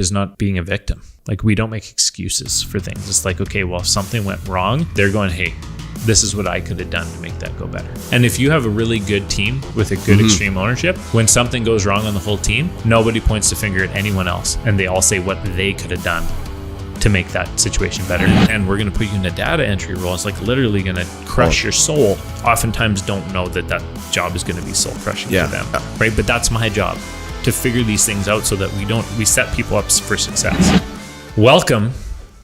is not being a victim. Like, we don't make excuses for things. It's like, okay, well, if something went wrong, they're going, hey, this is what I could have done to make that go better. And if you have a really good team with a good extreme ownership, when something goes wrong on the whole team, nobody points the finger at anyone else. And they all say what they could have done to make that situation better. And we're going to put you in a data entry role. It's like literally going to crush your soul. Oftentimes don't know that that job is going to be soul crushing for them. Right. But that's my job, to figure these things out so that we set people up for success. Welcome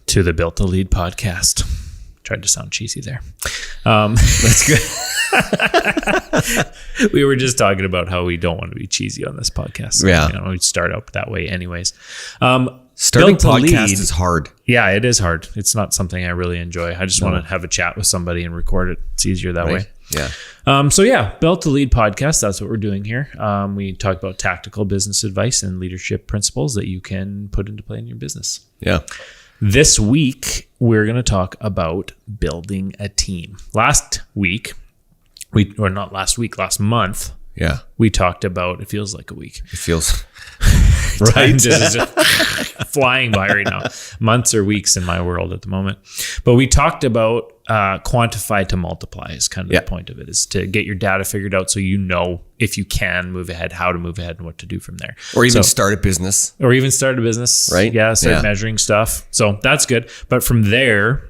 to the Built to Lead podcast. Tried to sound cheesy there. That's good. We were just talking about how we don't want to be cheesy on this podcast. So, we start out that way anyways. Starting podcast is hard. Yeah, it is hard. It's not something I really enjoy. I just want to have a chat with somebody and record it. It's easier that way. Yeah. Built to Lead podcast. That's what we're doing here. We talk about tactical business advice and leadership principles that you can put into play in your business. Yeah. This week, we're going to talk about building a team. Last month, we talked about, it feels like a week. It feels right. Just flying by right now. Months or weeks in my world at the moment. But we talked about quantify to multiply is kind of the point of it, is to get your data figured out so you know if you can move ahead, how to move ahead, and what to do from there. Or even start a business. Right? Yeah, start measuring stuff. So that's good. But from there,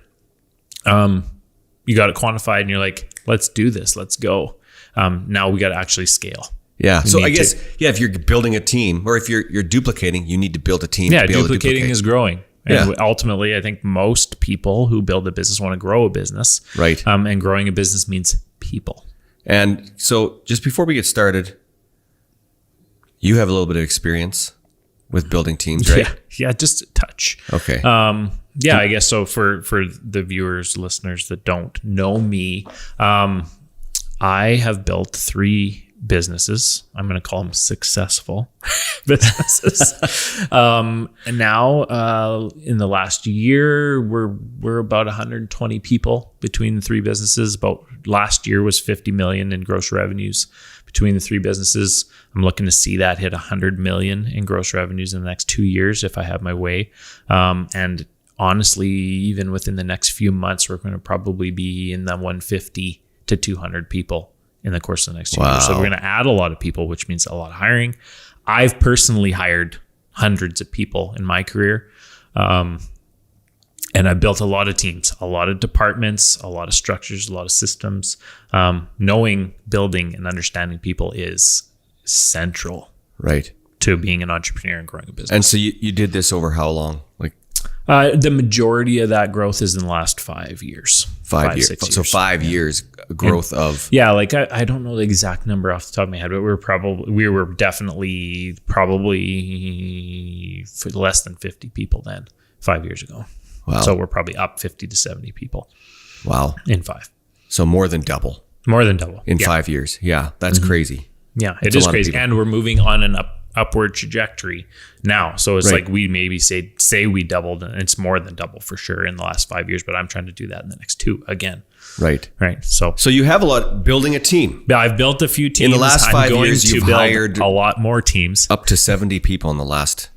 you got it quantified and you're like, let's do this. Let's go. Now we got to actually scale. Yeah. So I guess, if you're building a team, or if you're duplicating, you need to build a team. Yeah, duplicating is growing. And ultimately, I think most people who build a business want to grow a business. Right. And growing a business means people. And so just before we get started, you have a little bit of experience with building teams, right? Yeah, just a touch. Okay. I guess so. For the viewers, listeners that don't know me, I have built 3 businesses. I'm going to call them successful businesses. And now, in the last year, we're about 120 people between the 3 businesses. About last year was 50 million in gross revenues between the 3 businesses. I'm looking to see that hit 100 million in gross revenues in the next 2 years if I have my way. And honestly, even within the next few months, we're going to probably be in the 150 to 200 people in the course of the next 2 years. So we're going to add a lot of people, which means a lot of hiring. I've personally hired hundreds of people in my career. And I've built a lot of teams, a lot of departments, a lot of structures, a lot of systems. Knowing, building, and understanding people is central to being an entrepreneur and growing a business. And so you did this over how long? The majority of that growth is in the last 5 years. 5 years. 6 years. So 5 years growth of. Yeah, I don't know the exact number off the top of my head, but we were definitely probably less than 50 people then 5 years ago. Wow. So we're probably up 50 to 70 people. Wow. In 5. So more than double. In 5 years. Yeah, that's crazy. Yeah, it is crazy. And we're moving on an upward trajectory now. So it's like we maybe say we doubled, and it's more than double for sure in the last 5 years, but I'm trying to do that in the next 2 again. Right. So you have a lot building a team. Yeah, I've built a few teams. In the last 5 years, you've hired a lot more teams. Up to 70 people in the last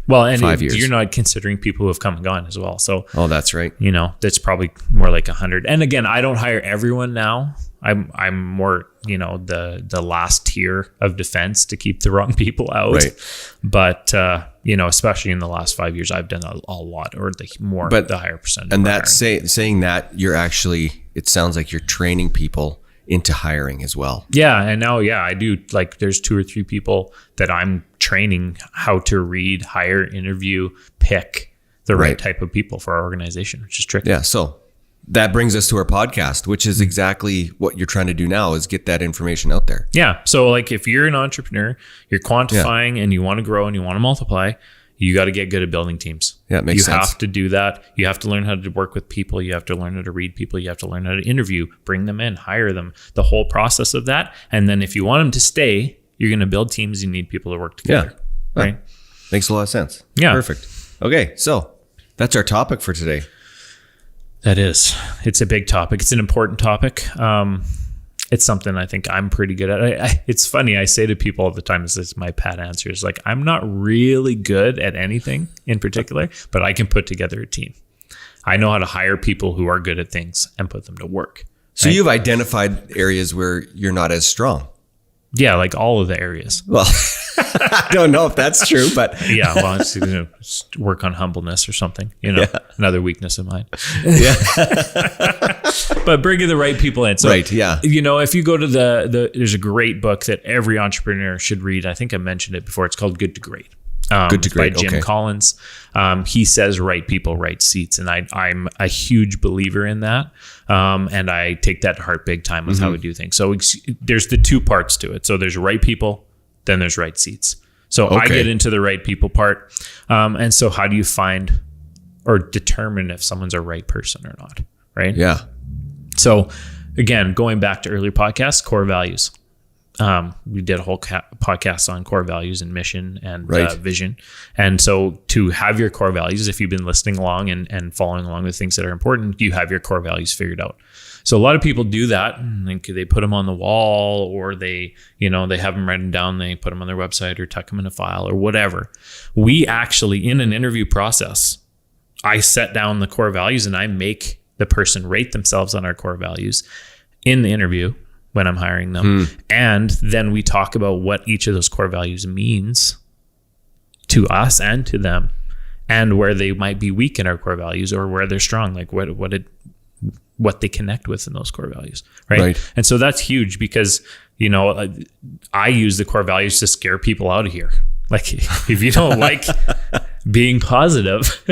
5 years. You're not considering people who have come and gone as well. So that's right. That's probably more like 100. And again, I don't hire everyone now. I'm more, the last tier of defense to keep the wrong people out. Right. But especially in the last 5 years, I've done a lot, or the higher percentage. And that's saying that you're actually, it sounds like you're training people into hiring as well. Yeah. And now, I do, there's 2 or 3 people that I'm training how to read, hire, interview, pick the right type of people for our organization, which is tricky. Yeah. So that brings us to our podcast, which is exactly what you're trying to do now, is get that information out there. Yeah. So if you're an entrepreneur, you're quantifying and you want to grow and you want to multiply, you got to get good at building teams. Yeah, it makes sense. You have to do that. You have to learn how to work with people. You have to learn how to read people. You have to learn how to interview, bring them in, hire them, the whole process of that. And then if you want them to stay, you're going to build teams. You need people to work together. Yeah. Right. Makes a lot of sense. Yeah. Perfect. Okay. So that's our topic for today. That is. It's a big topic. It's an important topic. it's something I think I'm pretty good at. It's funny. I say to people all the time, this is my pat answer, is like, I'm not really good at anything in particular, but I can put together a team. I know how to hire people who are good at things and put them to work. So you've identified areas where you're not as strong. Yeah, like all of the areas. Well, I don't know if that's true, but yeah, well, just work on humbleness or something, another weakness of mine. Yeah. But bringing the right people in. So, right, yeah. If you go to there's a great book that every entrepreneur should read. I think I mentioned it before. It's called Good to Great. Good to Great, by Jim Collins. He says right people, right seats. And I'm a huge believer in that. And I take that to heart big time with how we do things. So there's the two parts to it. So there's right people, then there's right seats. So I get into the right people part. And so how do you find or determine if someone's a right person or not? Right? Yeah. So again, going back to earlier podcasts, core values. We did a whole podcast on core values and mission and vision. And so to have your core values, if you've been listening along and following along with things that are important, you have your core values figured out. So a lot of people do that and they put them on the wall, or they have them written down, they put them on their website or tuck them in a file or whatever. We actually, in an interview process, I set down the core values and I make the person rate themselves on our core values in the interview when I'm hiring them. And then we talk about what each of those core values means to us and to them, and where they might be weak in our core values or where they're strong, like what they connect with in those core values. Right. And so that's huge because, I use the core values to scare people out of here. Like if you don't like being positive,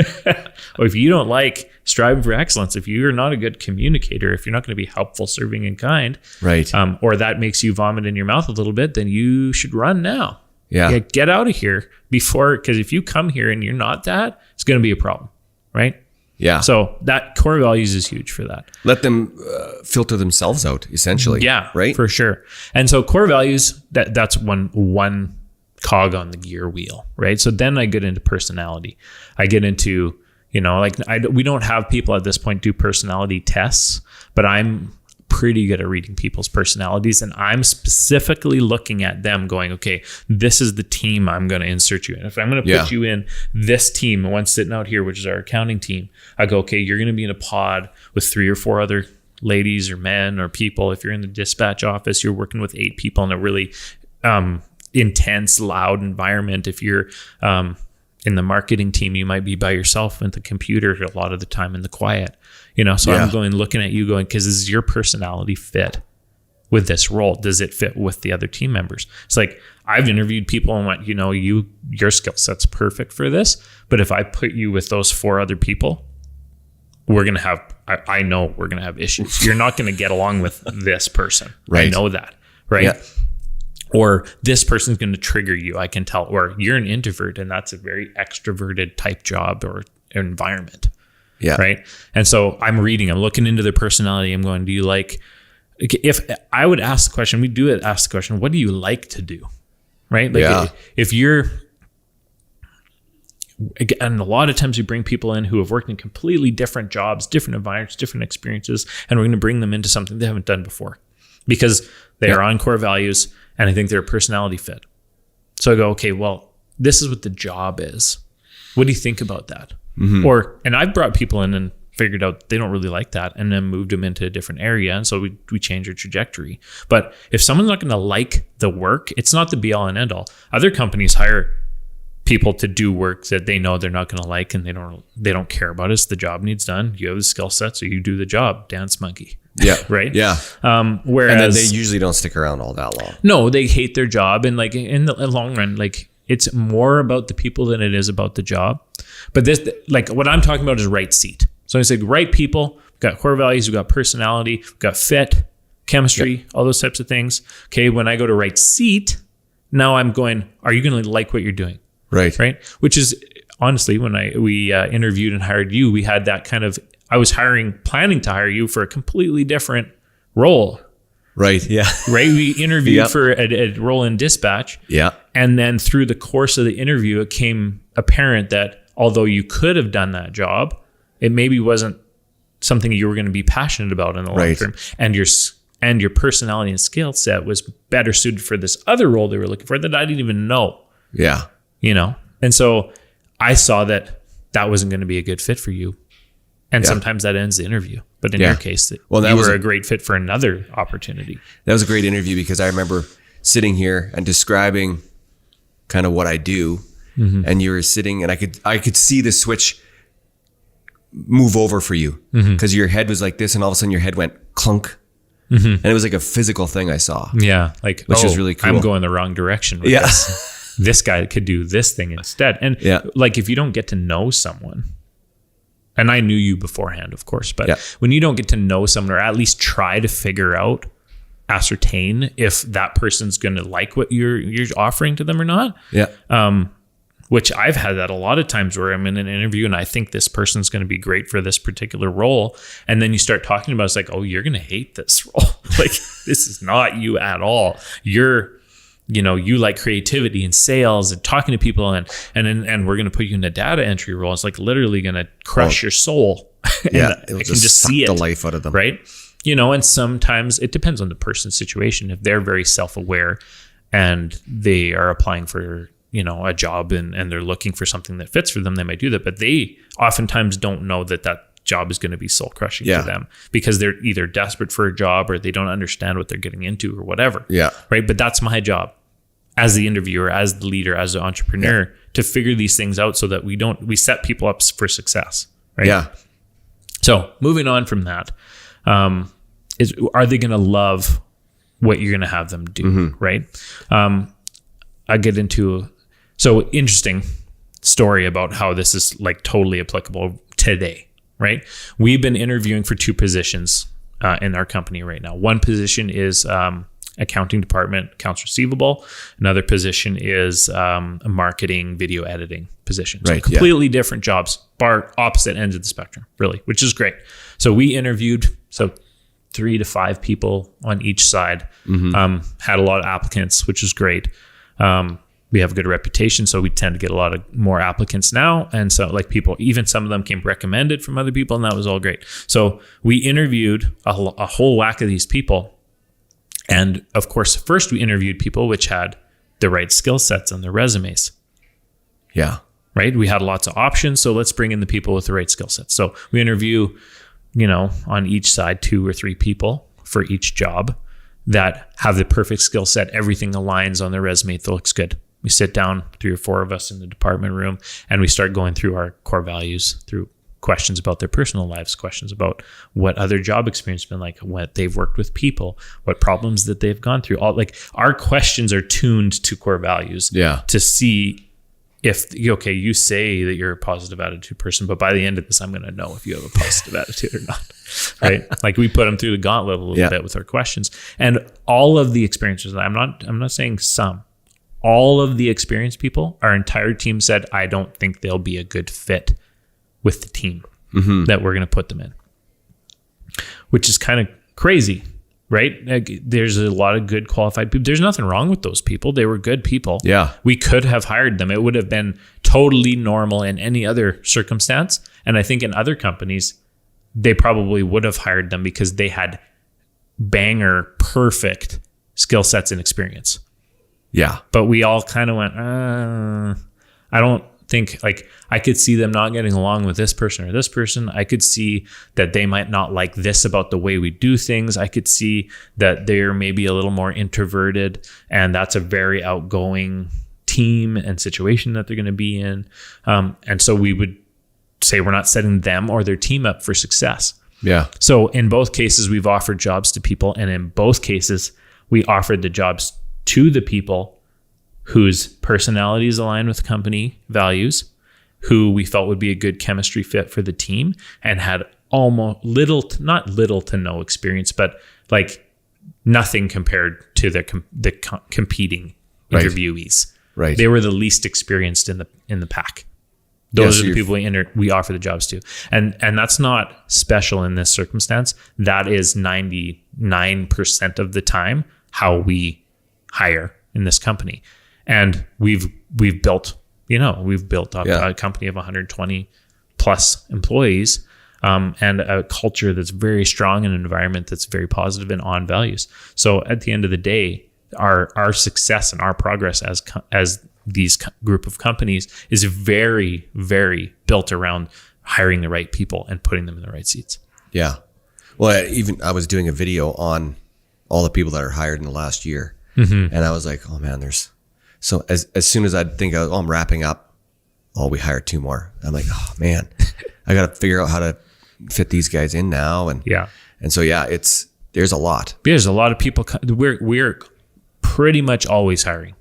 or if you don't like striving for excellence, if you're not a good communicator, if you're not going to be helpful, serving, and kind, right, or that makes you vomit in your mouth a little bit, then you should run now. Yeah, get out of here because if you come here and you're not that, it's going to be a problem, right? Yeah. So that core values is huge for that. Let them filter themselves out, essentially. Yeah, right, for sure. And so core values, that's one cog on the gear wheel, right? So then I get into personality. I get into, we don't have people at this point do personality tests, but I'm pretty good at reading people's personalities, and I'm specifically looking at them going, okay, this is the team I'm going to insert you in. If I'm going to put you in this team, the one sitting out here, which is our accounting team, I go, okay, you're going to be in a pod with 3 or 4 other ladies or men or people. If you're in the dispatch office, you're working with 8 people in a really intense, loud environment. If you're in the marketing team, you might be by yourself with the computer a lot of the time in the quiet. So I'm looking at you going, because this is your personality fit with this role. Does it fit with the other team members? It's like I've interviewed people and went, your skill set's perfect for this, but if I put you with those 4 other people, we're going to have, I know we're going to have issues. You're not going to get along with this person. Right. I know that. Right. Yeah. Or this person's going to trigger you. I can tell. Or you're an introvert and that's a very extroverted type job or environment. Yeah. Right. And so I'm looking into their personality. I'm going, do you like, if I would ask the question, ask the question, what do you like to do? Right. Like if you're, and a lot of times we bring people in who have worked in completely different jobs, different environments, different experiences, and we're going to bring them into something they haven't done before because they are on core values and I think they're a personality fit. So I go, okay, well, this is what the job is. What do you think about that? Mm-hmm. And I've brought people in and figured out they don't really like that and then moved them into a different area. And so we change their trajectory. But if someone's not going to like the work, it's not the be all and end all. Other companies hire people to do work that they know they're not going to like and they don't care about it. The job needs done. You have the skill set, so you do the job. Dance monkey. Yeah. Right. Yeah. Whereas, and then they usually don't stick around all that long. No, they hate their job, and like in the long run, like it's more about the people than it is about the job. But this, like what I'm talking about, is right seat. So I say right people. We've got core values. We've got personality. We've got fit, chemistry, all those types of things. Okay. When I go to right seat, now I'm going, are you going to like what you're doing? Right. Right. Which is honestly, when we interviewed and hired you, we had that kind of, I was planning to hire you for a completely different role. Right. Yeah. Right. We interviewed for a role in dispatch. Yeah. And then through the course of the interview, it came apparent that although you could have done that job, it maybe wasn't something you were going to be passionate about in the long term. And and your personality and skill set was better suited for this other role they were looking for that I didn't even know. Yeah. And so I saw that wasn't going to be a good fit for you. And sometimes that ends the interview. But in your case, you were a great fit for another opportunity. That was a great interview because I remember sitting here and describing kind of what I do. And you were sitting and I could see the switch move over for you because your head was like this and all of a sudden your head went clunk. And it was like a physical thing I saw. Yeah. Like, which was really cool. I'm going the wrong direction with this. This guy could do this thing instead. And like, if you don't get to know someone, and I knew you beforehand, of course, but when you don't get to know someone or at least try to ascertain if that person's going to like what you're offering to them or not. Which I've had that a lot of times where I'm in an interview and I think this person's going to be great for this particular role. And then you start talking about, it's like, oh, you're going to hate this role. Like, this is not you at all. You like creativity and sales and talking to people and we're going to put you in a data entry role. It's like literally going to crush your soul. Yeah. I can just see it. The life out of them. Right. And sometimes it depends on the person's situation. If they're very self-aware and they are applying for, a job and they're looking for something that fits for them, they might do that. But they oftentimes don't know that job is going to be soul crushing to them because they're either desperate for a job or they don't understand what they're getting into or whatever. Yeah. Right. But that's my job as the interviewer, as the leader, as the entrepreneur to figure these things out so that we set people up for success. Right. Yeah. So moving on from that, are they going to love what you're going to have them do? Right. I get into interesting story about how this is like totally applicable today, right? We've been interviewing for 2 positions in our company right now. One position is accounting department, accounts receivable. Another position is a marketing video editing position. So completely different jobs, opposite ends of the spectrum, really, which is great. So we interviewed 3 to 5 people on each side, had a lot of applicants, which is great. We have a good reputation, so we tend to get a lot of more applicants now. And so like people, even some of them came recommended from other people, and that was all great. So we interviewed a whole whack of these people. And of course, first we interviewed people which had the right skill sets on their resumes. Yeah. Right? We had lots of options, so let's bring in the people with the right skill sets. So we interview, on each side, 2 or 3 people for each job that have the perfect skill set. Everything aligns on their resume. It looks good. We sit down, 3 or 4 of us in the department room, and we start going through our core values, through questions about their personal lives, questions about what other job experience has been like, what they've worked with people, what problems that they've gone through. All like our questions are tuned to core values to see if, you say that you're a positive attitude person, but by the end of this, I'm going to know if you have a positive attitude or not. Right. Like we put them through the gauntlet a little bit with our questions, and all of the experiences. I'm not saying some, all of the experienced people, our entire team said, I don't think they'll be a good fit with the team that we're going to put them in, which is kind of crazy, right? Like, there's a lot of good qualified people. There's nothing wrong with those people. They were good people. Yeah. We could have hired them. It would have been totally normal in any other circumstance. And I think in other companies, they probably would have hired them because they had banger perfect skill sets and experience. Yeah. But we all kind of went, I don't think, like, I could see them not getting along with this person or this person. I could see that they might not like this about the way we do things. I could see that they're maybe a little more introverted, and that's a very outgoing team and situation that they're going to be in. And so we would say we're not setting them or their team up for success. Yeah. So in both cases, we've offered jobs to people, and in both cases, we offered the jobs to the people whose personalities align with company values, who we felt would be a good chemistry fit for the team, and had almost not little to no experience, but like nothing compared to the competing interviewees. Right. They were the least experienced in the pack. Those are the people we offer the jobs to. And that's not special in this circumstance. That is 99% of the time how we hire in this company. And we've built up a company of 120 plus employees and a culture that's very strong, and an environment that's very positive and on values. So at the end of the day, our success and our progress as these group of companies is very, very built around hiring the right people and putting them in the right seats. Yeah. Well, I was doing a video on all the people that are hired in the last year. And I was like, oh man, so as soon as I'd think, I'm wrapping up, we hired 2 more. I'm like, oh man, I got to figure out how to fit these guys in now. And so, there's a lot. There's a lot of people. We're pretty much always hiring.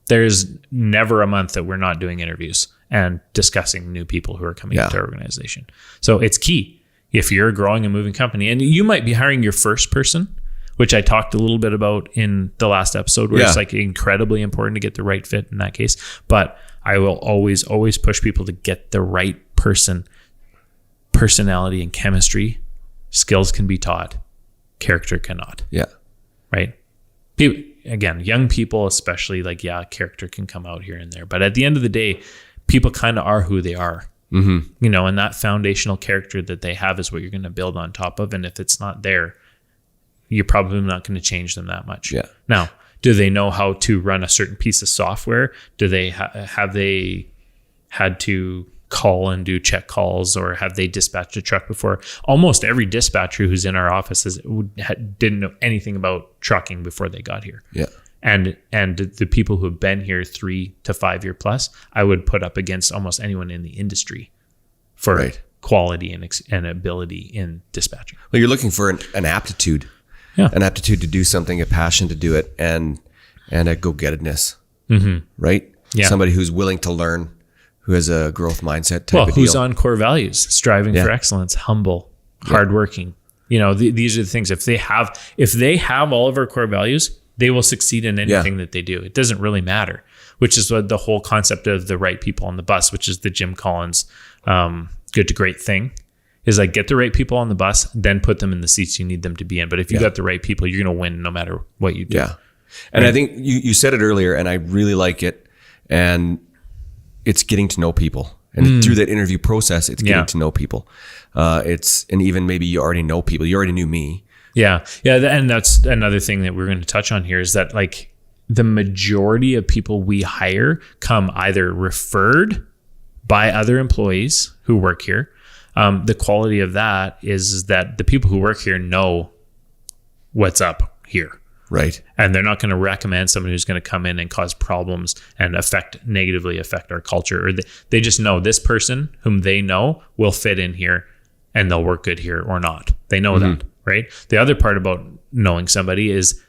There's never a month that we're not doing interviews and discussing new people who are coming into our organization. So it's key if you're a growing and moving company, and you might be hiring your first person, which I talked a little bit about in the last episode, where it's like incredibly important to get the right fit in that case. But I will always push people to get the right person. Personality and chemistry, skills can be taught, character cannot. Yeah. Right. Again, young people especially, character can come out here and there. But at the end of the day, people kind of are who they are. And that foundational character that they have is what you're going to build on top of. And if it's not there, you're probably not going to change them that much. Yeah. Now, do they know how to run a certain piece of software? Do they have they had to call and do check calls, or have they dispatched a truck before? Almost every dispatcher who's in our offices didn't know anything about trucking before they got here. Yeah. And the people who have been here 3 to 5 year plus, I would put up against almost anyone in the industry for quality and ability in dispatching. Well, you're looking for an aptitude, an aptitude to do something, a passion to do it, and a go-gettedness, right? Yeah. Somebody who's willing to learn, who has a growth mindset type of deal. Who's on core values, striving for excellence, humble, hardworking. These are the things. If they have all of our core values, they will succeed in anything that they do. It doesn't really matter, which is what the whole concept of the right people on the bus, which is the Jim Collins good to great thing, is like, get the right people on the bus, then put them in the seats you need them to be in. But if you got the right people, you're going to win no matter what you do. Yeah. And I think you said it earlier, and I really like it. And it's getting to know people. And through that interview process, it's getting to know people. And even maybe you already know people. You already knew me. Yeah. Yeah. And that's another thing that we're going to touch on here, is that like the majority of people we hire come either referred by other employees who work here. The quality of that is that the people who work here know what's up here. Right. And they're not going to recommend somebody who's going to come in and cause problems and negatively affect our culture. Or they just know this person whom they know will fit in here and they'll work good here or not. They know that, right? The other part about knowing somebody is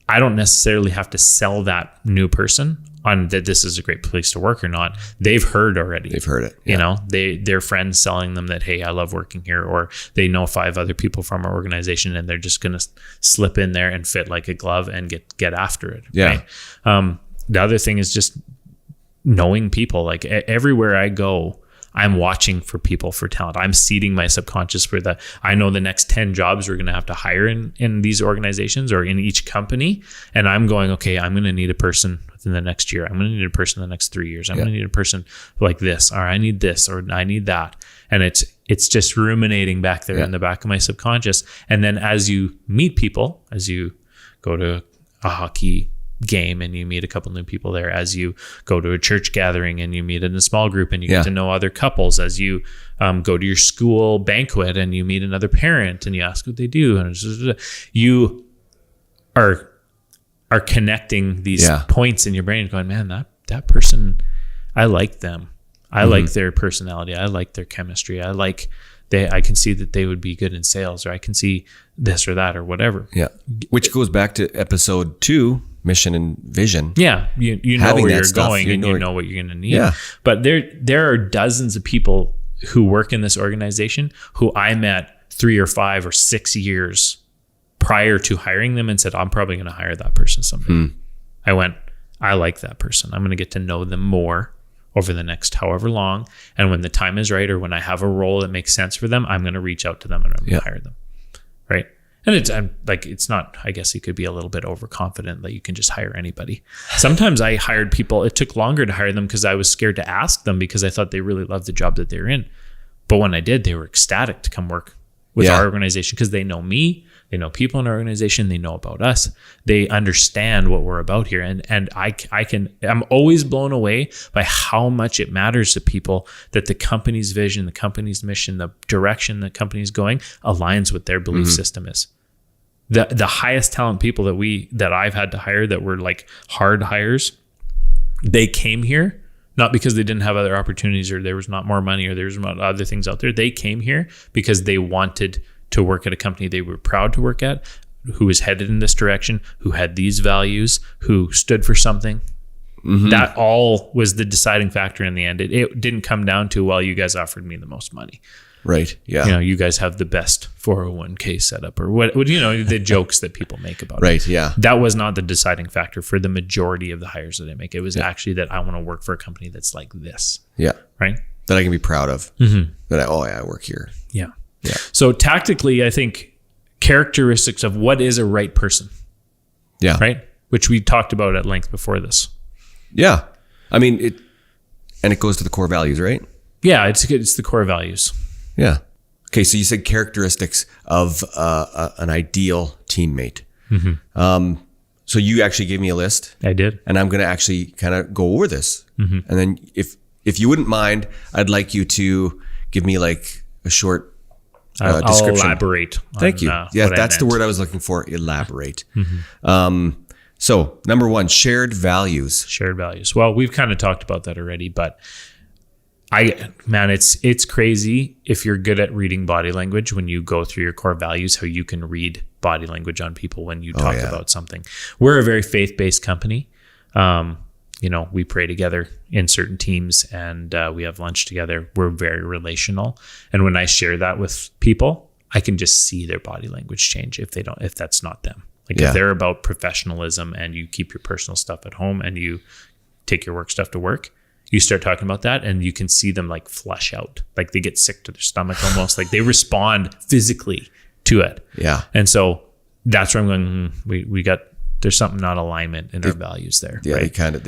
I don't necessarily have to sell that new person on that this is a great place to work or not. They've heard already. They've heard it. Yeah. Their friends selling them that, hey, I love working here, or they know 5 other people from our organization and they're just going to slip in there and fit like a glove and get after it. Yeah. Right? The other thing is just knowing people. Like everywhere I go, I'm watching for people, for talent. I'm seeding my subconscious for I know the next 10 jobs we're going to have to hire in these organizations or in each company. And I'm going, okay, I'm going to need a person within the next year. I'm going to need a person in the next 3 years. I'm going to need a person like this, or I need this, or I need that. And it's just ruminating back there in the back of my subconscious. And then as you meet people, as you go to a hockey game and you meet a couple new people there, as you go to a church gathering and you meet in a small group and you get to know other couples, as you go to your school banquet and you meet another parent and you ask what they do, and you are connecting these points in your brain going, man, that person, I like them. I like their personality. I like their chemistry. I can see that they would be good in sales, or I can see this or that or whatever. Yeah. Which goes back to episode 2, mission and vision. Yeah. You know where you're going and you know what you're going to need. Yeah. But there are dozens of people who work in this organization who I met 3 or 5 or 6 years prior to hiring them and said, I'm probably going to hire that person someday. I went, I like that person. I'm going to get to know them more over the next however long. And when the time is right, or when I have a role that makes sense for them, I'm going to reach out to them and I'm going to hire them. Right. And it's not, I guess you could be a little bit overconfident that you can just hire anybody. Sometimes I hired people, it took longer to hire them because I was scared to ask them because I thought they really loved the job that they're in. But when I did, they were ecstatic to come work with our organization because they know me, they know people in our organization, they know about us, they understand what we're about here. And I'm always blown away by how much it matters to people that the company's vision, the company's mission, the direction the company's going aligns with their belief system is. The highest talent people that I've had to hire that were like hard hires, they came here not because they didn't have other opportunities or there was not more money or there was not other things out there. They came here because they wanted to work at a company they were proud to work at, who was headed in this direction, who had these values, who stood for something. That all was the deciding factor in the end. It didn't come down to, well, you guys offered me the most money. Right. Yeah. You know, you guys have the best 401k setup or what, you know, the jokes that people make about it. Right. Yeah. That was not the deciding factor for the majority of the hires that I make. It was actually that I want to work for a company that's like this. Yeah. Right. That I can be proud of. That I work here. Yeah. Yeah. So tactically, I think characteristics of what is a right person. Yeah. Right. Which we talked about at length before this. Yeah. I mean, it goes to the core values, right? Yeah. It's the core values. Yeah. Okay. So you said characteristics of an ideal teammate. So you actually gave me a list. I did. And I'm going to actually kind of go over this. And then if you wouldn't mind, I'd like you to give me like a short description. I'll elaborate. Thank you. Yeah, that's the word I was looking for. Elaborate. So number 1, shared values. Shared values. Well, we've kind of talked about that already, but it's crazy if you're good at reading body language when you go through your core values, how you can read body language on people when you talk about something. We're a very faith-based company. You know, we pray together in certain teams and we have lunch together. We're very relational. And when I share that with people, I can just see their body language change if that's not them. Like if they're about professionalism and you keep your personal stuff at home and you take your work stuff to work, you start talking about that and you can see them like flush out, like they get sick to their stomach almost, like they respond physically to it. Yeah. And so that's where I'm going, there's something not alignment in our values there. Yeah. Right?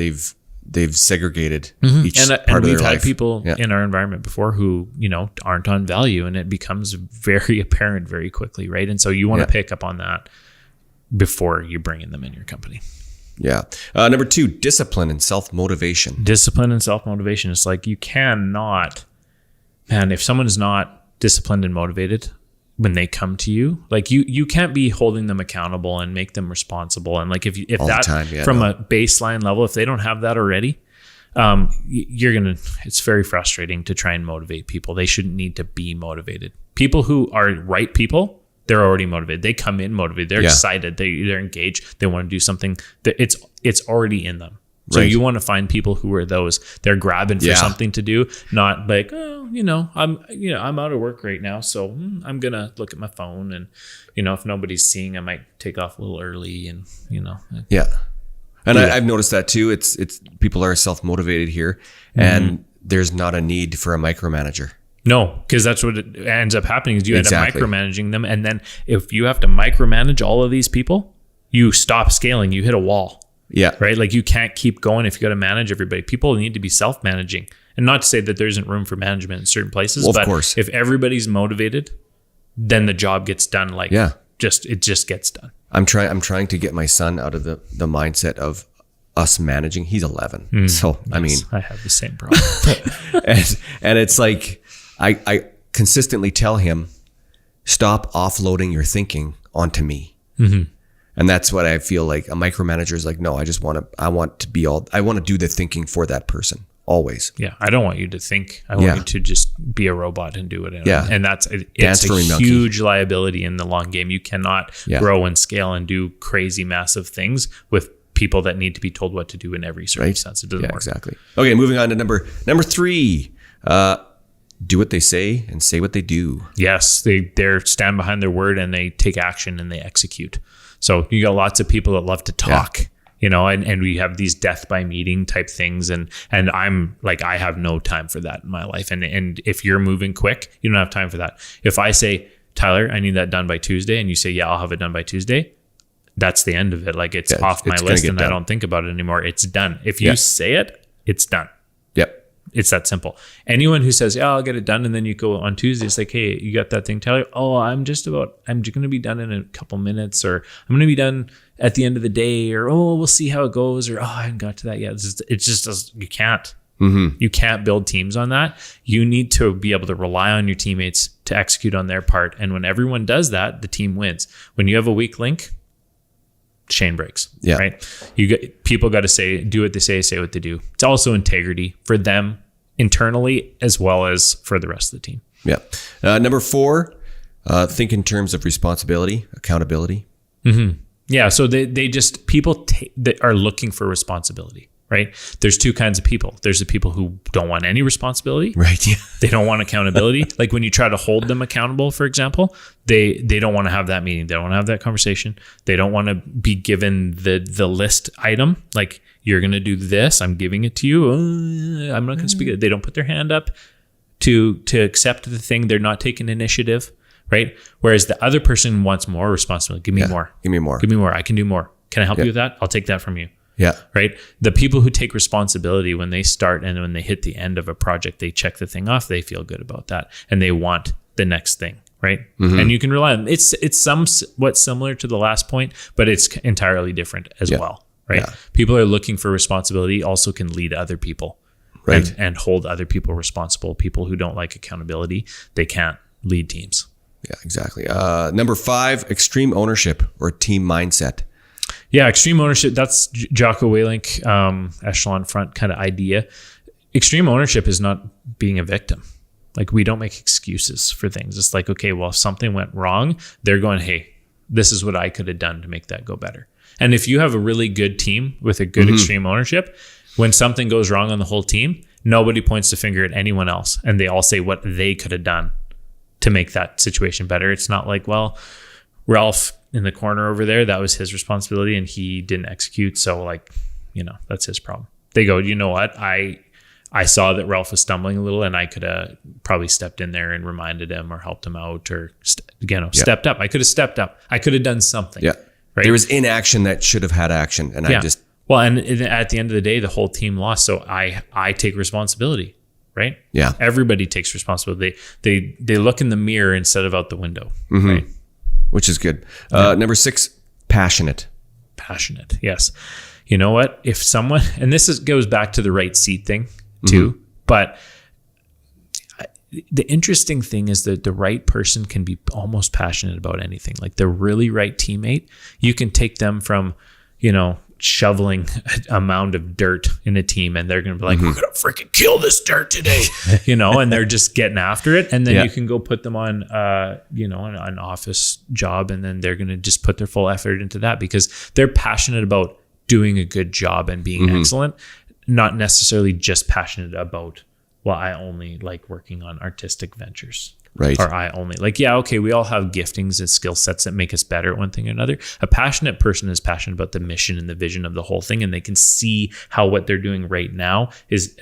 They've segregated each part of their life. And we've had people in our environment before who, you know, aren't on value and it becomes very apparent very quickly. Right. And so you want to pick up on that before you bring them in your company. Yeah. Number 2, discipline and self-motivation. Discipline and self-motivation. It's like you cannot, if someone is not disciplined and motivated when they come to you, like you can't be holding them accountable and make them responsible. And like if from a baseline level, if they don't have that already, it's very frustrating to try and motivate people. They shouldn't need to be motivated. People who are right people, they're already motivated. They come in motivated. They're excited. They're engaged. They want to do something. It's already in them. So you want to find people who are those. They're grabbing for something to do, not like, I'm out of work right now, so I'm gonna look at my phone, and if nobody's seeing, I might take off a little early, and Yeah, and I've noticed that too. It's people are self-motivated here, and there's not a need for a micromanager. No, because that's what it ends up happening is you end up micromanaging them. And then if you have to micromanage all of these people, you stop scaling, you hit a wall. Yeah. Right? Like you can't keep going if you got to manage everybody. People need to be self-managing. And not to say that there isn't room for management in certain places, but of course, if everybody's motivated, then the job gets done. It just gets done. I'm trying to get my son out of the mindset of us managing. He's 11. So, yes, I mean, I have the same problem. and it's like, I consistently tell him, stop offloading your thinking onto me. And that's what I feel like a micromanager is like, no, I want to do the thinking for that person always. Yeah. I don't want you to think. I want you to just be a robot and do it. And it's a huge liability in the long game. You cannot grow and scale and do crazy, massive things with people that need to be told what to do in every circumstance. It doesn't work. Exactly. Okay. Moving on to number 3, do what they say and say what they do. Yes, they stand behind their word and they take action and they execute. So you got lots of people that love to talk, and we have these death by meeting type things. And I'm like, I have no time for that in my life. And if you're moving quick, you don't have time for that. If I say, Tyler, I need that done by Tuesday, and you say, yeah, I'll have it done by Tuesday, that's the end of it. Like it's off my list and I don't think about it anymore. It's done. If you say it, it's done. Yep. It's that simple. Anyone who says, yeah, I'll get it done, and then you go on Tuesday, it's like, hey, you got that thing, Tyler? Oh, I'm going to be done in a couple minutes, or I'm going to be done at the end of the day, or, oh, we'll see how it goes, or, oh, I haven't got to that yet. It just does, you can't. You can't build teams on that. You need to be able to rely on your teammates to execute on their part. And when everyone does that, the team wins. When you have a weak link, chain breaks. Yeah. Right. People got to do what they say what they do. It's also integrity for them internally as well as for the rest of the team. Yeah. Number 4, think in terms of responsibility, accountability. Yeah. So people that are looking for responsibility. Right. There's 2 kinds of people. There's the people who don't want any responsibility. Right. Yeah. They don't want accountability. Like when you try to hold them accountable, for example, they don't want to have that meeting. They don't want to have that conversation. They don't want to be given the list item. Like, you're going to do this. I'm giving it to you. I'm not going to speak it. They don't put their hand up to accept the thing. They're not taking initiative. Right. Whereas the other person wants more responsibility. Give me more. Give me more. Give me more. I can do more. Can I help you with that? I'll take that from you. Yeah. Right. The people who take responsibility when they start and when they hit the end of a project, they check the thing off. They feel good about that and they want the next thing. Right. And you can rely on it's somewhat similar to the last point, but it's entirely different as well. Right. Yeah. People are looking for responsibility, also can lead other people. Right. And hold other people responsible. People who don't like accountability, they can't lead teams. Yeah, exactly. Number 5, extreme ownership or team mindset. Yeah, extreme ownership, that's Jocko Willink, echelon front kind of idea. Extreme ownership is not being a victim. Like, we don't make excuses for things. It's like, okay, well, if something went wrong, they're going, hey, this is what I could have done to make that go better. And if you have a really good team with a good extreme ownership, when something goes wrong on the whole team, nobody points the finger at anyone else. And they all say what they could have done to make that situation better. It's not like, well, Ralph in the corner over there, that was his responsibility and he didn't execute. So, like, that's his problem. They go, you know what? I saw that Ralph was stumbling a little and I could have probably stepped in there and reminded him or helped him out or, stepped up. I could have stepped up. I could have done something. Yeah. Right. There was inaction that should have had action. And well, and at the end of the day, the whole team lost. So I take responsibility. Right. Yeah. Everybody takes responsibility. They look in the mirror instead of out the window. Right. Which is good. Number 6, passionate. Passionate. Yes. You know what? If someone, and this goes back to the right seat thing too, but the interesting thing is that the right person can be almost passionate about anything. Like the really right teammate, you can take them from, shoveling a mound of dirt in a team and they're going to be like, we're going to freaking kill this dirt today, and they're just getting after it. And then you can go put them on, an office job and then they're going to just put their full effort into that because they're passionate about doing a good job and being excellent, not necessarily just passionate about, well, I only like working on artistic ventures. Right. Or I only we all have giftings and skill sets that make us better at one thing or another. A passionate person is passionate about the mission and the vision of the whole thing, and they can see how what they're doing right now is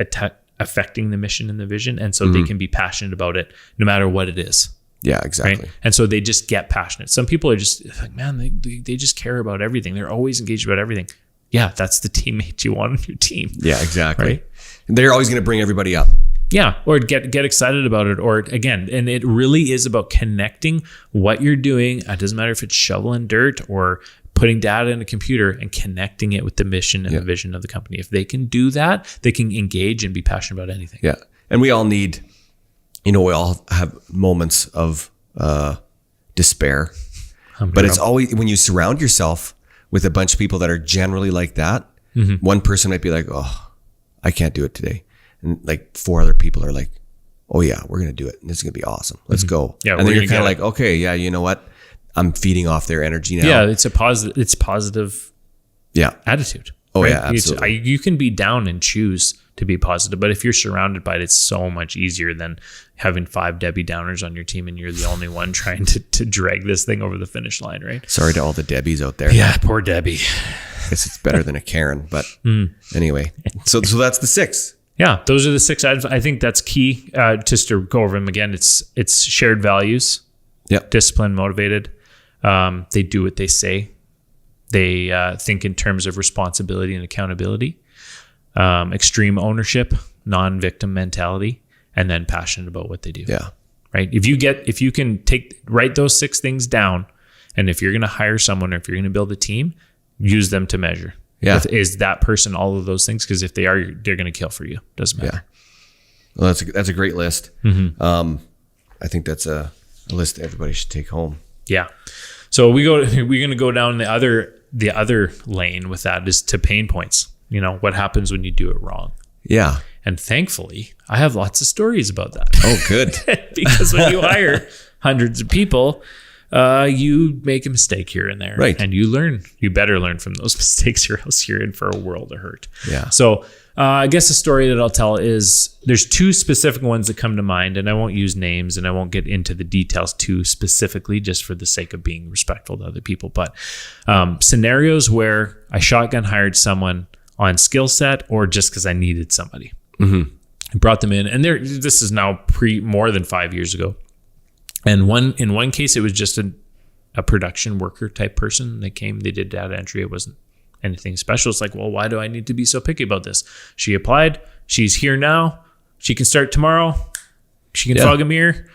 affecting the mission and the vision. And so they can be passionate about it no matter what it is. Yeah, exactly. Right? And so they just get passionate. Some people are just like, man, they just care about everything. They're always engaged about everything. Yeah, that's the teammate you want on your team. Yeah, exactly. Right? They're always going to bring everybody up. Yeah, or get excited about it, or again, and it really is about connecting what you're doing. It doesn't matter if it's shoveling dirt or putting data in a computer and connecting it with the mission and the vision of the company. If they can do that, they can engage and be passionate about anything. Yeah, and we all need, we all have moments of despair, but it's always when you surround yourself with a bunch of people that are generally like that. One person might be like, "Oh, I can't do it today." And like 4 other people are like, oh yeah, we're going to do it. And this is going to be awesome. Let's go. Yeah, and then you're kind of like, okay, yeah, you know what? I'm feeding off their energy now. Yeah, it's positive attitude. Oh, right? yeah, absolutely. You can be down and choose to be positive, but if you're surrounded by it, it's so much easier than having 5 Debbie Downers on your team and you're the only one trying to drag this thing over the finish line, right? Sorry to all the Debbies out there. Yeah, poor Debbie. I guess it's better than a Karen, but anyway. So that's the 6. Yeah, those are the 6 items. I think that's key. Just to go over them again, it's shared values. Yep. Disciplined, motivated. They do what they say. They think in terms of responsibility and accountability. Extreme ownership. non-victim mentality, and then passionate about what they do. Yeah. Right. If you can write those 6 things down, and if you're going to hire someone or if you're going to build a team, use them to measure. Yeah. Is that person all of those things? Because if they are, they're going to kill for you. Doesn't matter. Yeah. Well, that's a great list. Mm-hmm. I think that's a list that everybody should take home. Yeah. So we're going to go down the other lane with that is to pain points. What happens when you do it wrong? Yeah. And thankfully, I have lots of stories about that. Oh, good. Because when you hire hundreds of people, you make a mistake here and there. Right. And you learn. You better learn from those mistakes or else you're in for a world of hurt. Yeah. So I guess the story that I'll tell is there's 2 specific ones that come to mind, and I won't use names and I won't get into the details too specifically just for the sake of being respectful to other people. But scenarios where I shotgun hired someone on skill set or just because I needed somebody. Mm-hmm. I brought them in, and this is now more than 5 years ago. And in one case, it was just a production worker type person. They came, they did data entry. It wasn't anything special. It's like, well, why do I need to be so picky about this? She applied. She's here now. She can start tomorrow. She can fog a mirror.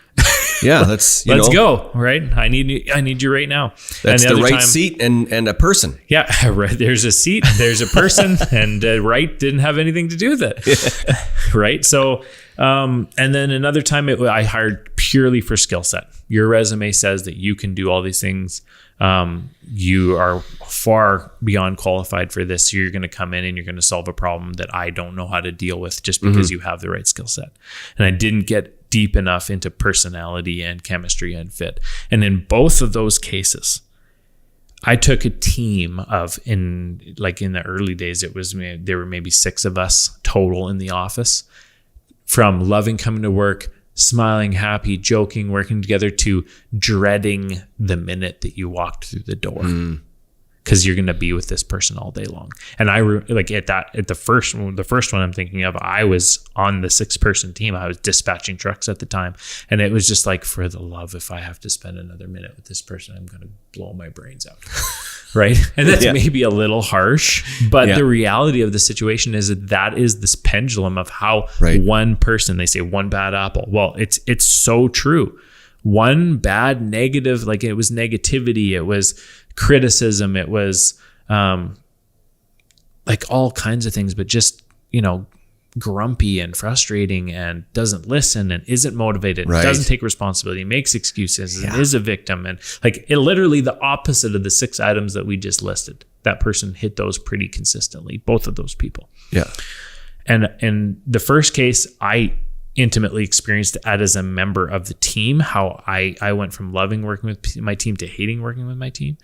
Yeah, let's go. Right. I need you right now. That's the right seat and a person. Yeah. Right. There's a seat, there's a person, and right didn't have anything to do with it. Yeah. Right. So, and then another time I hired purely for skill set. Your resume says that you can do all these things. You are far beyond qualified for this. So you're going to come in and you're going to solve a problem that I don't know how to deal with just because you have the right skill set. And I didn't get deep enough into personality and chemistry and fit. And in both of those cases, I took a team of in the early days, there were maybe 6 of us total in the office, from loving coming to work, smiling, happy, joking, working together, to dreading the minute that you walked through the door, because you're going to be with this person all day long. And the first one I'm thinking of, I was on the 6-person team. I was dispatching trucks at the time, and it was just like, for the love, if I have to spend another minute with this person, I'm going to blow my brains out. Right. And that's maybe a little harsh, but the reality of the situation is that is this pendulum of how one person, they say one bad apple. Well, it's so true. One bad negative, like it was negativity, it was criticism, it was like all kinds of things, but just, grumpy and frustrating and doesn't listen and isn't motivated, doesn't take responsibility, makes excuses, and is a victim. And literally the opposite of the 6 items that we just listed. That person hit those pretty consistently, both of those people. Yeah. And in the first case, I intimately experienced that as a member of the team, how I went from loving working with my team to hating working with my team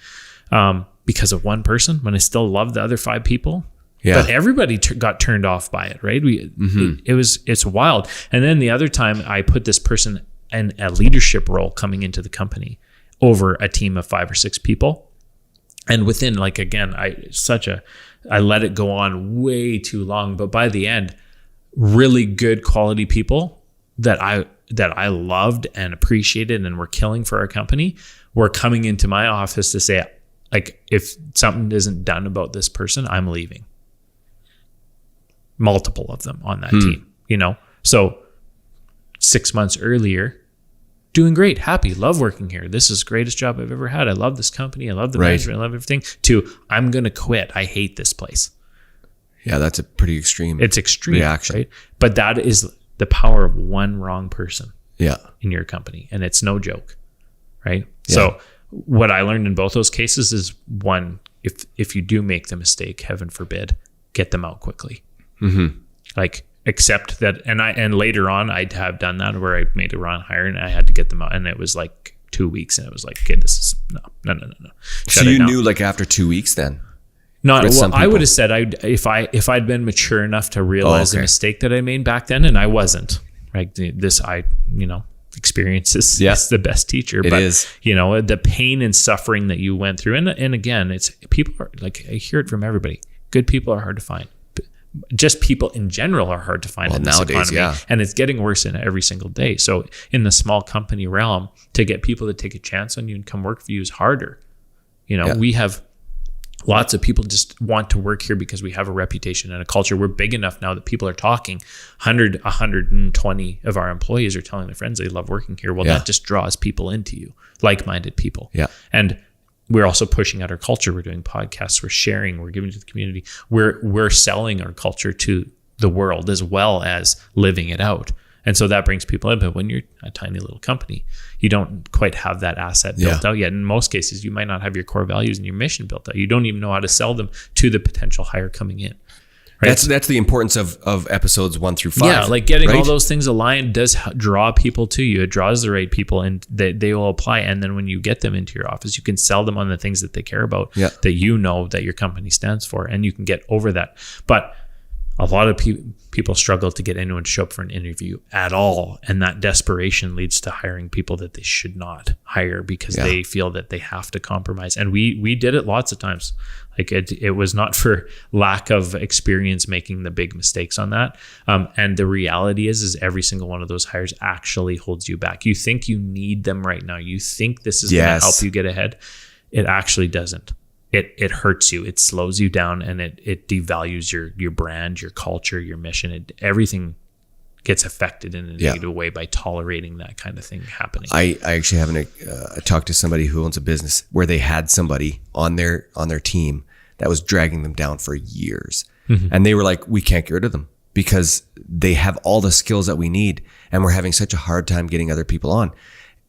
because of one person, when I still loved the other 5 people. Yeah. But everybody got turned off by it, right? It's wild. And then the other time I put this person in a leadership role coming into the company over a team of 5 or 6 people. And within I let it go on way too long. But by the end, really good quality people that I loved and appreciated and were killing for our company were coming into my office to say, if something isn't done about this person, I'm leaving. Multiple of them on that team, So 6 months earlier, doing great, happy, love working here. This is the greatest job I've ever had. I love this company. I love the management. I love everything. To, I'm going to quit. I hate this place. Yeah, that's a pretty extreme. It's extreme reaction, right? But that is the power of one wrong person. Yeah. In your company, and it's no joke, right? Yeah. So what I learned in both those cases is, one, if you do make the mistake, heaven forbid, get them out quickly. Accept that, and later on I'd have done that where I made a wrong hire and I had to get them out, and it was like 2 weeks, and it was like, okay, this is no. So you knew after 2 weeks then? I would have said if I'd been mature enough to realize the mistake that I made back then, and I wasn't. Right, experience is the best teacher. It is. The pain and suffering that you went through, and again, it's people are I hear it from everybody. Good people are hard to find. Just people in general are hard to find in this nowadays, economy. And it's getting worse in every single day. So in the small company realm, to get people to take a chance on you and come work for you is harder. We have Lots of people just want to work here because we have a reputation and a culture. We're big enough now that people are talking. 120 of our employees are telling their friends they love working here. Well, that just draws people into you, like-minded people. Yeah. And we're also pushing out our culture. We're doing podcasts. We're sharing. We're giving to the community. We're selling our culture to the world as well as living it out. And so that brings people in. But when you're a tiny little company, you don't quite have that asset built out yet. In most cases, you might not have your core values and your mission built out. You don't even know how to sell them to the potential hire coming in. Right? That's the importance of episodes 1 through 5. Yeah, like getting all those things aligned does draw people to you. It draws the right people, and they will apply. And then when you get them into your office, you can sell them on the things that they care about, that you know that your company stands for, and you can get over that. But a lot of people struggle to get anyone to show up for an interview at all. And that desperation leads to hiring people that they should not hire because they feel that they have to compromise. And we did it lots of times. Like it was not for lack of experience making the big mistakes on that. And the reality is every single one of those hires actually holds you back. You think you need them right now. You think this is going to help you get ahead. It actually doesn't. It hurts you. It slows you down, and it devalues your brand, your culture, your mission. Everything gets affected in a negative way by tolerating that kind of thing happening. I actually haven't talked to somebody who owns a business where they had somebody on their team that was dragging them down for years, and they were like, "We can't get rid of them because they have all the skills that we need, and we're having such a hard time getting other people on.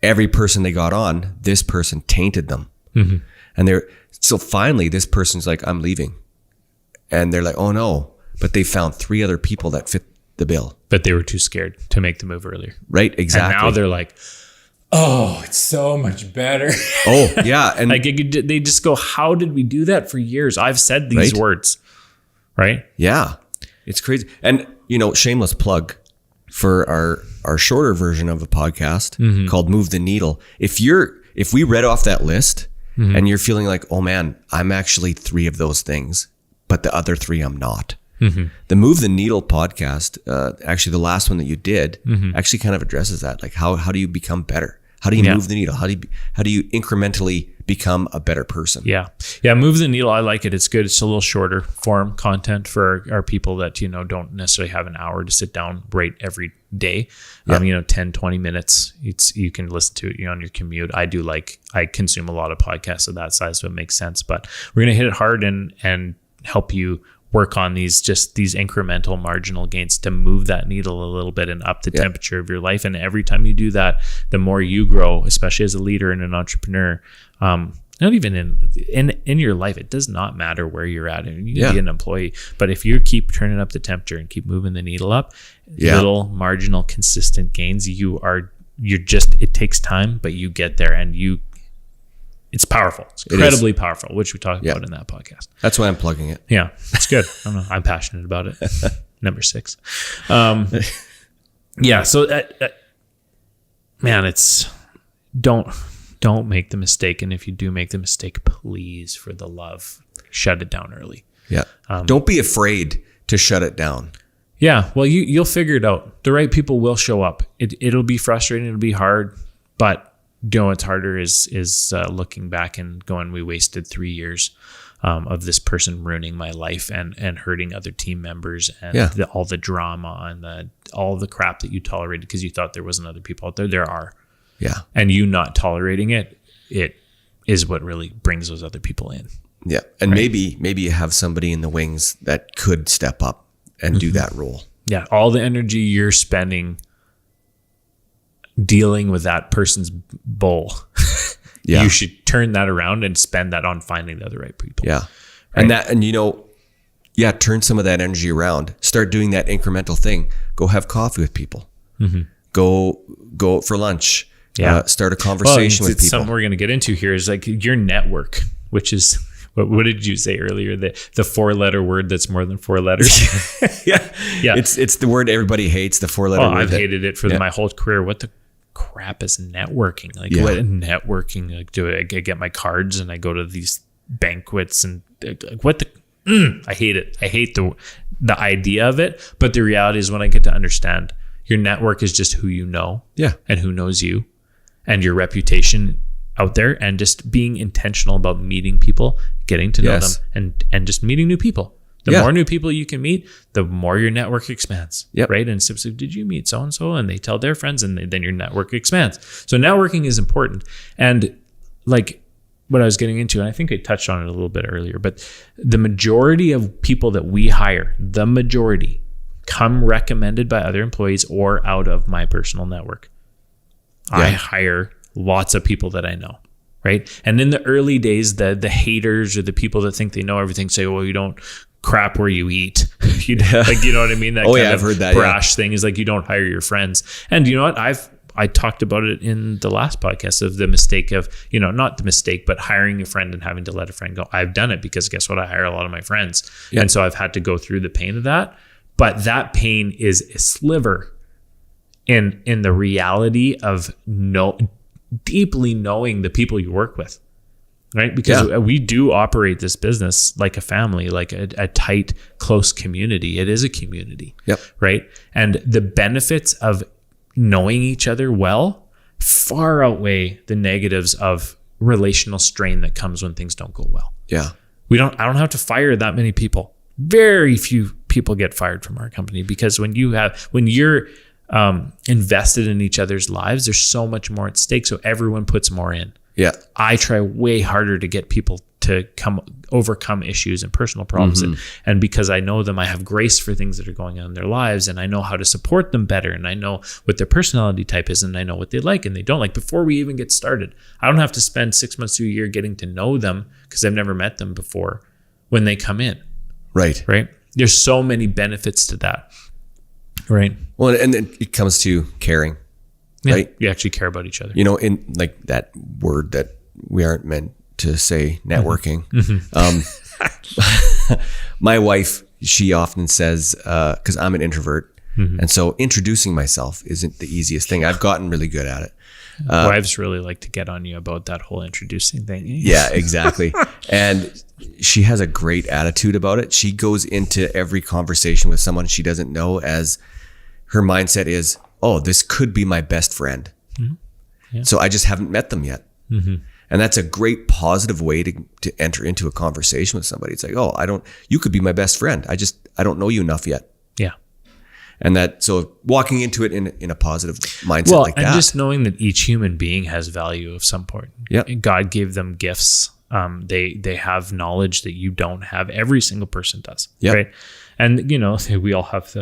Every person they got on, this person tainted them." And so finally this person's like, "I'm leaving." And they're like, "Oh no." But they found 3 other people that fit the bill. But they were too scared to make the move earlier. Right, exactly. And now they're like, "Oh, it's so much better." Oh, yeah. And like they just go, "How did we do that for years? I've said these words." Right? Yeah. It's crazy. And, shameless plug for our shorter version of a podcast called Move the Needle. If we read off that list, and you're feeling like, "Oh man, I'm actually 3 of those things, but the other 3 I'm not." The Move the Needle podcast, actually the last one that you did, actually kind of addresses that. Like how do you become better? How do you move the needle? How do you incrementally become a better person? Yeah. Move the needle. I like it. It's good. It's a little shorter form content for our people that, don't necessarily have an hour to sit down, right, every day. 10, 20 minutes. You can listen to it, on your commute. I consume a lot of podcasts of that size, so it makes sense, but we're going to hit it hard and help you work on these incremental marginal gains to move that needle a little bit and up the temperature of your life. And every time you do that, the more you grow, especially as a leader and an entrepreneur, not even in your life, it does not matter where you're at. And you can be an employee, but if you keep turning up the temperature and keep moving the needle up, little marginal consistent gains, it takes time, but you get there, and it's powerful. It's incredibly powerful, which we talked about in that podcast. That's why I'm plugging it. Yeah, it's good. I don't know. I'm passionate about it. Number 6. So man, it's don't make the mistake. And if you do make the mistake, please, for the love, shut it down early. Yeah. Don't be afraid to shut it down. Yeah. Well, you'll figure it out. The right people will show up. It'll be frustrating. It'll be hard, but what's harder is looking back and going, we wasted 3 years of this person ruining my life and hurting other team members and all the drama and all the crap that you tolerated because you thought there wasn't other people out there. There are. Yeah. And you not tolerating it is what really brings those other people in. Yeah. And maybe you have somebody in the wings that could step up and do that role. Yeah. All the energy you're spending dealing with that person's bull, you should turn that around and spend that on finding the other right people. Yeah. Right? And turn some of that energy around. Start doing that incremental thing. Go have coffee with people. Go out for lunch. Start a conversation with people. Something we're going to get into here is like your network, which is, what did you say earlier? The 4-letter word that's more than 4 letters. Yeah. It's the word everybody hates, the 4-letter word. I've hated it for my whole career. What the crap is networking? Like what networking? Like, do I get my cards and I go to these banquets and what the? I hate it. I hate the idea of it. But the reality is when I get to understand your network is just who you know, and who knows you, and your reputation out there and just being intentional about meeting people, getting to know them, and just meeting new people. The more new people you can meet, the more your network expands, right? And so did you meet so-and-so? And they tell their friends, and then your network expands. So networking is important. And like what I was getting into, and I think I touched on it a little bit earlier, but the majority of people that we hire, the majority come recommended by other employees or out of my personal network. I hire lots of people that I know. Right. And in the early days, the haters or the people that think they know everything say, well, you don't crap where you eat. Like, you know what I mean? That I've heard that brash thing is like, you don't hire your friends. And you know what? I talked about it in the last podcast of the mistake of, not the mistake, but hiring a friend and having to let a friend go. I've done it because guess what? I hire a lot of my friends. And so I've had to go through the pain of that. But that pain is a sliver in the reality of deeply knowing the people you work with, right? Because we do operate this business like a family, like a tight, close community. It is a community, right? And the benefits of knowing each other well far outweigh the negatives of relational strain that comes when things don't go well. Yeah. I don't have to fire that many people. Very few people get fired from our company because when you're invested in each other's lives, there's so much more at stake. So everyone puts more in. Yeah. I try way harder to get people to overcome issues and personal problems. And because I know them, I have grace for things that are going on in their lives, and I know how to support them better. And I know what their personality type is, and I know what they like and they don't like before we even get started. I don't have to spend 6 months to a year getting to know them because I've never met them before when they come in. Right. There's so many benefits to that. Right. Well, and then it comes to caring, right? You actually care about each other. In like that word that we aren't meant to say, networking. My wife, she often says, because I'm an introvert, and so introducing myself isn't the easiest thing. I've gotten really good at it. Wives really like to get on you about that whole introducing thing. Yeah, exactly. And she has a great attitude about it. She goes into every conversation with someone she doesn't know as her mindset is, oh, this could be my best friend. So I just haven't met them yet. And that's a great positive way to enter into a conversation with somebody. It's like, oh, you could be my best friend. I don't know you enough yet. Yeah. And so walking into it in a positive mindset like that. And just knowing that each human being has value of some point. Yeah. God gave them gifts. They have knowledge that you don't have. Every single person does. Yep. Right. And, we all have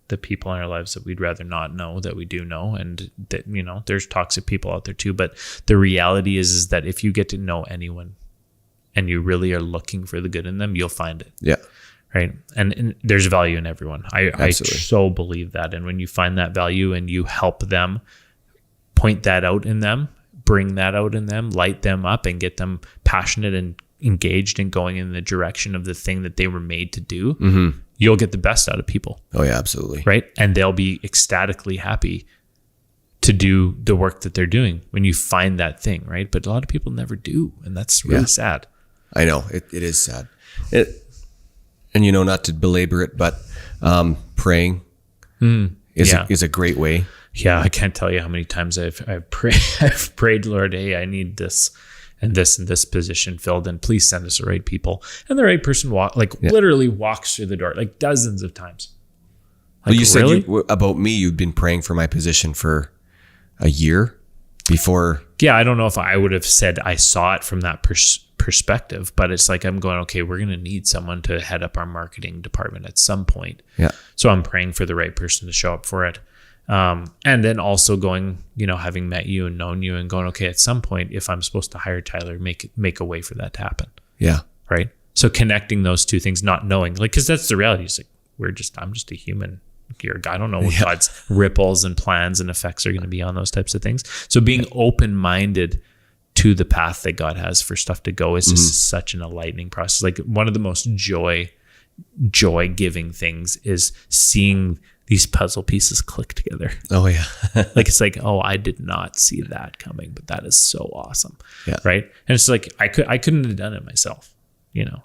the people in our lives that we'd rather not know that we do know. And that, there's toxic people out there too. But the reality is that if you get to know anyone and you really are looking for the good in them, you'll find it. Yeah. Right. And there's value in everyone. I so believe that. And when you find that value and you help them, point that out in them, bring that out in them, light them up and get them passionate and engaged and going in the direction of the thing that they were made to do, you'll get the best out of people. Oh yeah, absolutely. Right. And they'll be ecstatically happy to do the work that they're doing when you find that thing. Right. But a lot of people never do. And that's really sad. I know it is sad. And not to belabor it, but praying is a great way. Yeah, I can't tell you how many times I've prayed, Lord, hey, I need this and this and this position filled, and please send us the right people. And the right person literally walks through the door, like dozens of times. Well, you said about me, you've been praying for my position for a year before. Yeah, I don't know if I would have said I saw it from that perspective, but it's like I'm going, okay, we're going to need someone to head up our marketing department at some point. Yeah. So I'm praying for the right person to show up for it. And then also going, having met you and known you and going, okay, at some point, if I'm supposed to hire Tyler, make a way for that to happen. Yeah. Right. So connecting those two things, not knowing, because that's the reality. It's like, I'm just a human here. I don't know what God's ripples and plans and effects are going to be on those types of things. So being open-minded to the path that God has for stuff to go is just such an enlightening process. Like one of the most joy-giving things is seeing these puzzle pieces click together. Oh yeah. Like, it's like, oh, I did not see that coming, but that is so awesome. Yeah. Right. And it's like, I couldn't have done it myself,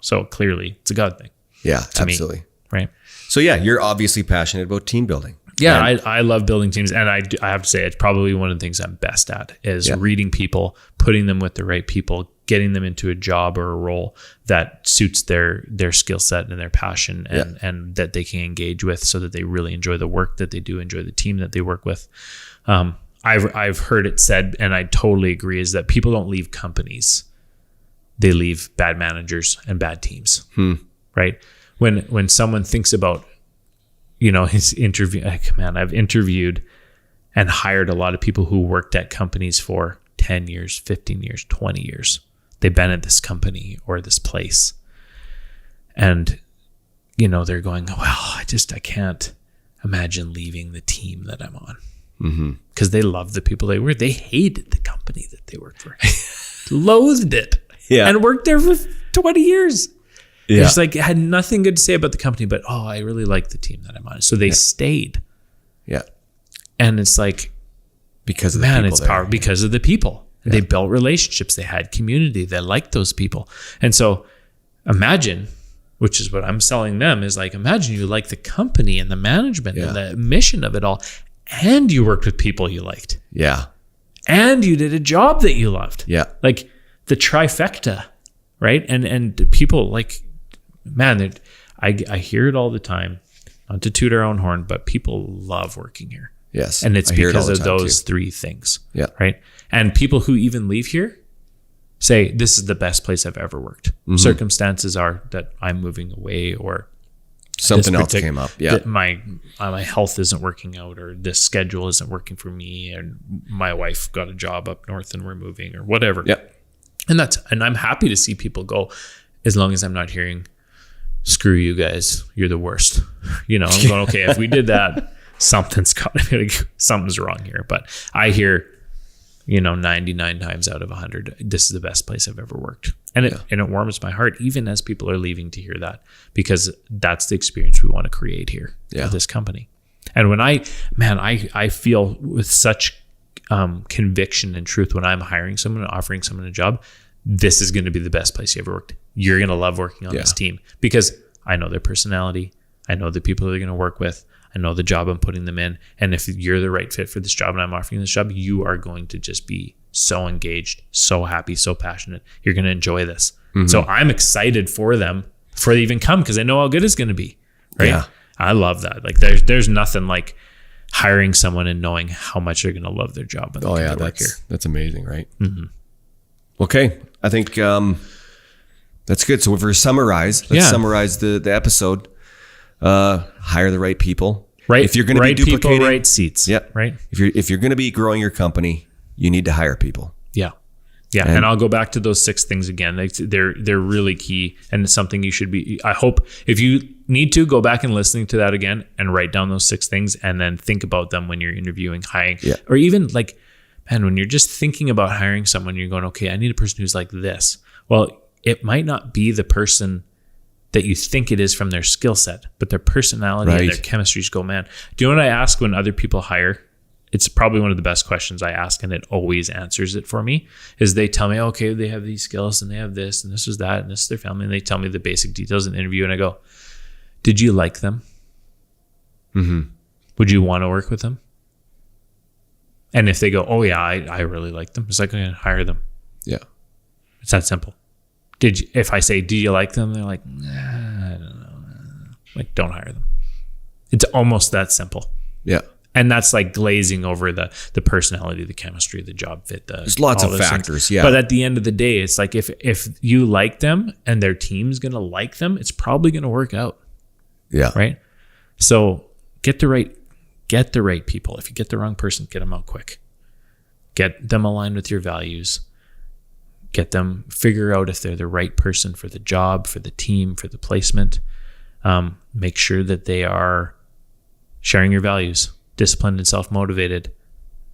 so clearly it's a God thing. Yeah, absolutely. Me, right. So yeah, you're obviously passionate about team building. Yeah, I love building teams. And I have to say, it's probably one of the things I'm best at is reading people, putting them with the right people, getting them into a job or a role that suits their skill set and their passion and that they can engage with so that they really enjoy the work that they do, enjoy the team that they work with. I've heard it said, and I totally agree, is that people don't leave companies. They leave bad managers and bad teams, right? When someone thinks about, his interview, I've interviewed and hired a lot of people who worked at companies for 10 years, 15 years, 20 years. They've been at this company or this place. And, they're going, well, I can't imagine leaving the team that I'm on. Because they love the people they were. They hated the company that they worked for. Loathed it. Yeah. And worked there for 20 years. Yeah. It's like, I had nothing good to say about the company, but I really like the team that I'm on. So they stayed. Yeah. And it's like, because of the people, it's power because of the people. Yeah. They built relationships. They had community. They liked those people. And so imagine, which is what I'm selling them, is like, imagine you like the company and the management and the mission of it all, and you worked with people you liked. Yeah. And you did a job that you loved. Yeah. Like the trifecta, right? And people like, man, I hear it all the time, not to toot our own horn, but people love working here. Yes. And it's because of those three things. Yeah. Right. And people who even leave here say, this is the best place I've ever worked. Circumstances are that I'm moving away, or something else came up. Yeah. My health isn't working out, or this schedule isn't working for me, and my wife got a job up north and we're moving, or whatever. Yeah. And I'm happy to see people go, as long as I'm not hearing, screw you guys, you're the worst. I'm going, okay, if we did that, something's wrong here. But I hear, 99 times out of 100, this is the best place I've ever worked. And it warms my heart, even as people are leaving, to hear that, because that's the experience we want to create here at this company. And when I feel with such conviction and truth when I'm hiring someone, offering someone a job, this is going to be the best place you ever worked. You're going to love working on this team, because I know their personality. I know the people they're going to work with. I know the job I'm putting them in. And if you're the right fit for this job and I'm offering this job, you are going to just be so engaged, so happy, so passionate. You're going to enjoy this. So I'm excited for them before they even come, because I know how good it's going to be. Right. Yeah. I love that. Like there's nothing like hiring someone and knowing how much they're going to love their job. When they work here. That's amazing. Right. Okay. I think that's good. So if we summarize, let's summarize the episode. Hire the right people. Right. If you're going to be duplicating, people, right seats. Yep. Right. If you're going to be growing your company, you need to hire people. Yeah. Yeah. And I'll go back to those 6 things again. They're really key, and it's something you should be. I hope if you need to go back and listening to that again and write down those 6 things, and then think about them when you're interviewing, hiring, or even like, man, when you're just thinking about hiring someone, you're going, okay, I need a person who's like this. Well, it might not be the person that you think it is from their skill set, but their personality and their chemistries go, man. Do you know what I ask when other people hire? It's probably one of the best questions I ask, and it always answers it for me, is they tell me, okay, they have these skills and they have this and this is that and this is their family. And they tell me the basic details in the interview, and I go, did you like them? Would you want to work with them? And if they go, oh yeah, I really like them, it's like, I'm going to hire them. Yeah. It's that simple. If I say, do you like them? They're like, nah, I don't know. Like, don't hire them. It's almost that simple. Yeah. And that's like glazing over the personality, the chemistry, the job fit. There's lots of factors. Yeah. But at the end of the day, it's like, if you like them and their team's going to like them, it's probably going to work out. Yeah. Right. So get the right people. If you get the wrong person, get them out quick. Get them aligned with your values. Get them, figure out if they're the right person for the job, for the team, for the placement. Make sure that they are sharing your values, disciplined and self-motivated.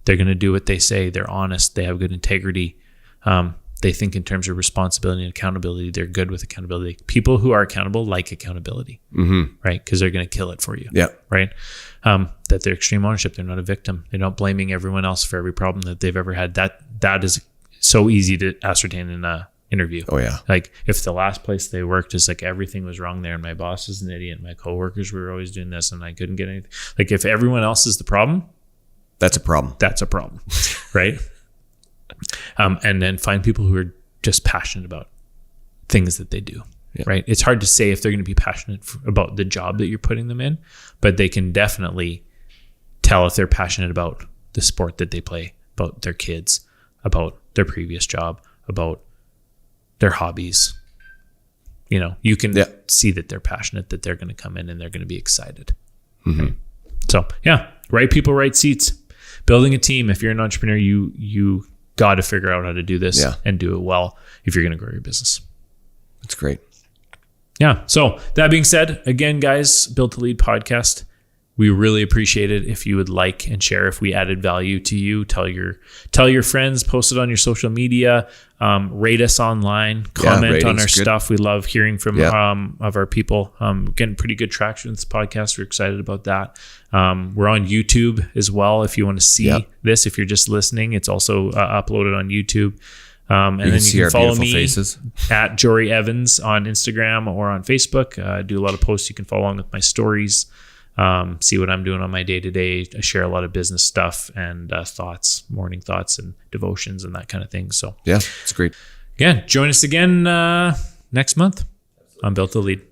They're going to do what they say. They're honest. They have good integrity. They think in terms of responsibility and accountability. They're good with accountability. People who are accountable like accountability, right? Because they're going to kill it for you. Yeah. Right. That they're extreme ownership. They're not a victim. They're not blaming everyone else for every problem that they've ever had. That is so easy to ascertain in a interview. Oh yeah. Like if the last place they worked is like everything was wrong there and my boss is an idiot and my coworkers were always doing this and I couldn't get anything. Like if everyone else is the problem, that's a problem. That's a problem. Right. And then find people who are just passionate about things that they do. Yeah. Right. It's hard to say if they're going to be passionate about the job that you're putting them in, but they can definitely tell if they're passionate about the sport that they play, about their kids, about their previous job, about their hobbies. You know, you can see that they're passionate, that they're going to come in and they're going to be excited. Mm-hmm. Right? So yeah, right people, right seats. Building a team. If you're an entrepreneur, you got to figure out how to do this and do it well if you're going to grow your business. That's great. Yeah. So that being said, again, guys, Built to Lead podcast. We really appreciate it if you would like and share if we added value to you. Tell your friends, post it on your social media, rate us online, comment on our stuff. We love hearing from of our people. Getting pretty good traction with this podcast. We're excited about that. We're on YouTube as well. If you want to see this, if you're just listening, it's also uploaded on YouTube. And then you can follow me at Jory Evans on Instagram or on Facebook. I do a lot of posts. You can follow along with my stories. See what I'm doing on my day-to-day. I share a lot of business stuff and thoughts, morning thoughts and devotions and that kind of thing. So yeah, it's great. Again, join us again next month on Built to Lead.